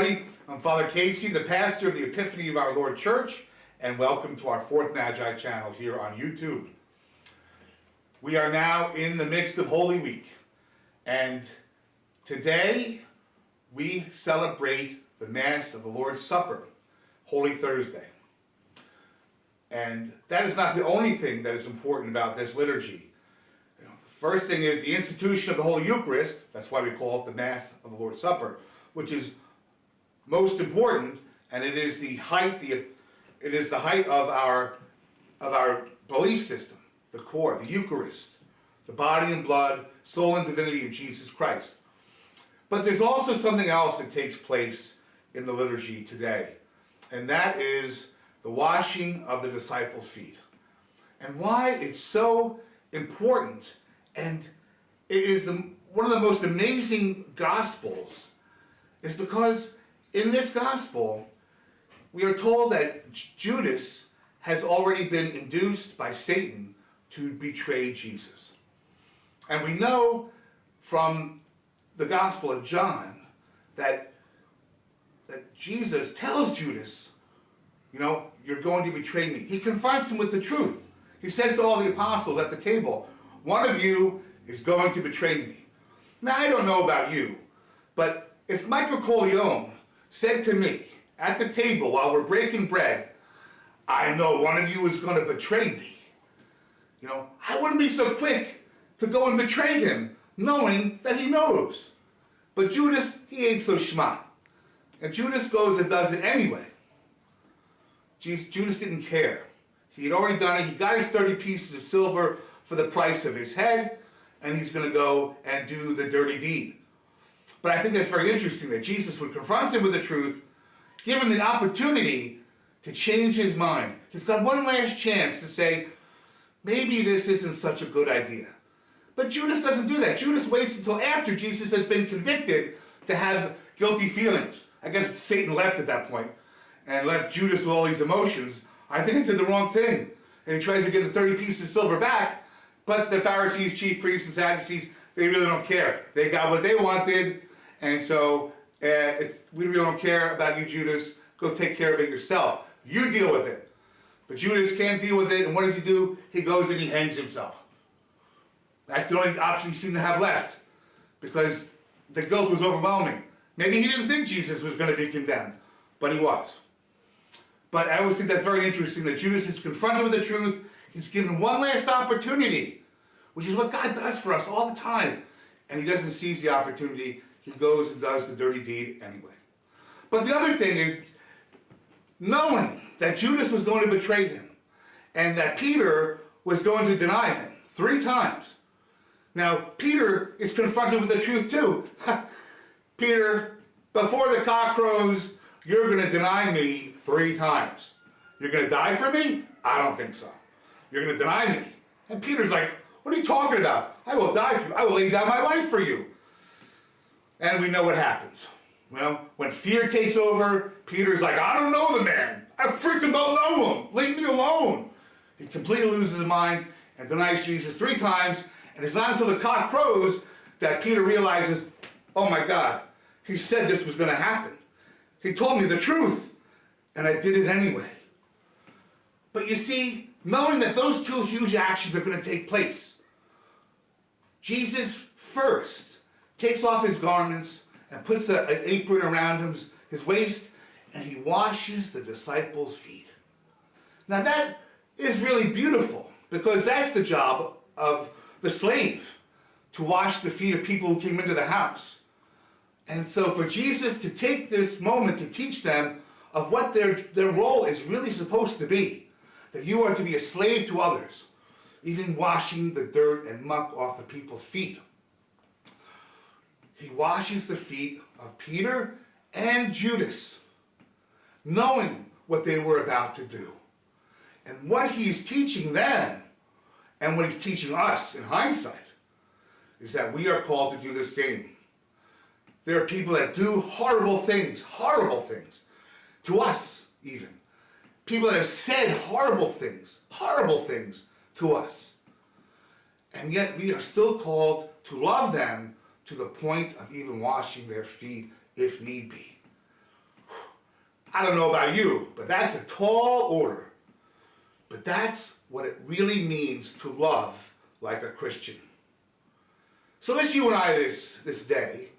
everybody. I'm Father Casey, the pastor of the Epiphany of Our Lord Church, and welcome to our Fourth Magi channel here on YouTube. We are now in the midst of Holy Week, and today we celebrate the Mass of the Lord's Supper, Holy Thursday. And that is not the only thing that is important about this liturgy. The first thing is the institution of the Holy Eucharist. That's why we call it the Mass of the Lord's Supper, which is most important, and it is the height of our belief system, the core, the Eucharist, the body and blood, soul and divinity of Jesus Christ. But there's also something else that takes place in the liturgy today, and that is the washing of the disciples' feet. And why it's so important, and it is one of the most amazing Gospels, is because in this Gospel, we are told that Judas has already been induced by Satan to betray Jesus. And we know from the Gospel of John that Jesus tells Judas, you're going to betray me. He confronts him with the truth. He says to all the apostles at the table, one of you is going to betray me. Now, I don't know about you, but if Michael Corleone said to me at the table while we're breaking bread, I know one of you is going to betray me, I wouldn't be so quick to go and betray him, knowing that he knows. But Judas, he ain't so schmuck. And Judas goes and does it anyway. Judas didn't care. He had already done it. He got his 30 pieces of silver for the price of his head, and he's going to go and do the dirty deed. But I think that's very interesting that Jesus would confront him with the truth, give him the opportunity to change his mind. He's got one last chance to say, maybe this isn't such a good idea. But Judas doesn't do that. Judas waits until after Jesus has been convicted to have guilty feelings. I guess Satan left at that point and left Judas with all these emotions. I think he did the wrong thing. And he tries to get the 30 pieces of silver back, but the Pharisees, chief priests, and Sadducees, they really don't care. They got what they wanted, and so we really don't care about you, Judas. Go take care of it yourself. You deal with it. But Judas can't deal with it, and what does he do? He goes and he hangs himself. That's the only option he seemed to have left, because the guilt was overwhelming. Maybe he didn't think Jesus was going to be condemned, but he was. But I always think that's very interesting, that Judas is confronted with the truth. He's given one last opportunity, which is what God does for us all the time. And he doesn't seize the opportunity. He goes and does the dirty deed anyway. But the other thing is, knowing that Judas was going to betray him, and that Peter was going to deny him 3 times. Now, Peter is confronted with the truth too. Peter, before the cock crows, you're going to deny me 3 times. You're going to die for me? I don't think so. You're going to deny me. And Peter's like, what are you talking about? I will die for you. I will lay down my life for you. And we know what happens. Well, when fear takes over, Peter's like, I don't know the man. I freaking don't know him. Leave me alone. He completely loses his mind and denies Jesus 3 times. And it's not until the cock crows that Peter realizes, oh my God, he said this was going to happen. He told me the truth, and I did it anyway. But you see, knowing that those 2 huge actions are going to take place, Jesus first takes off his garments and puts an apron around his waist, and he washes the disciples' feet. Now that is really beautiful, because that's the job of the slave, to wash the feet of people who came into the house. And so for Jesus to take this moment to teach them of what their role is really supposed to be, that you are to be a slave to others, even washing the dirt and muck off the people's feet. He washes the feet of Peter and Judas, knowing what they were about to do. And what he's teaching them, and what he's teaching us in hindsight, is that we are called to do the same. There are people that do horrible things to us even. People that have said horrible things to us. And yet we are still called to love them to the point of even washing their feet if need be. I don't know about you, but that's a tall order. But that's what it really means to love like a Christian. So let's you and I this day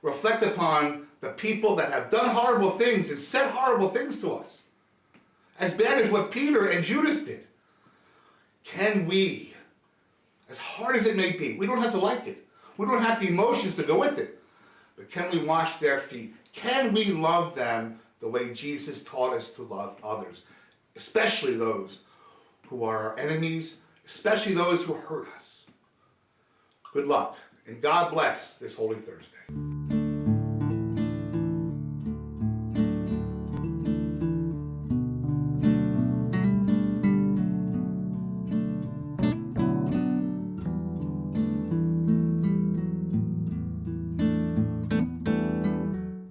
reflect upon the people that have done horrible things and said horrible things to us. As bad as what Peter and Judas did. Can we, as hard as it may be, we don't have to like it. We don't have the emotions to go with it. But can we wash their feet? Can we love them the way Jesus taught us to love others? Especially those who are our enemies, especially those who hurt us. Good luck, and God bless this Holy Thursday.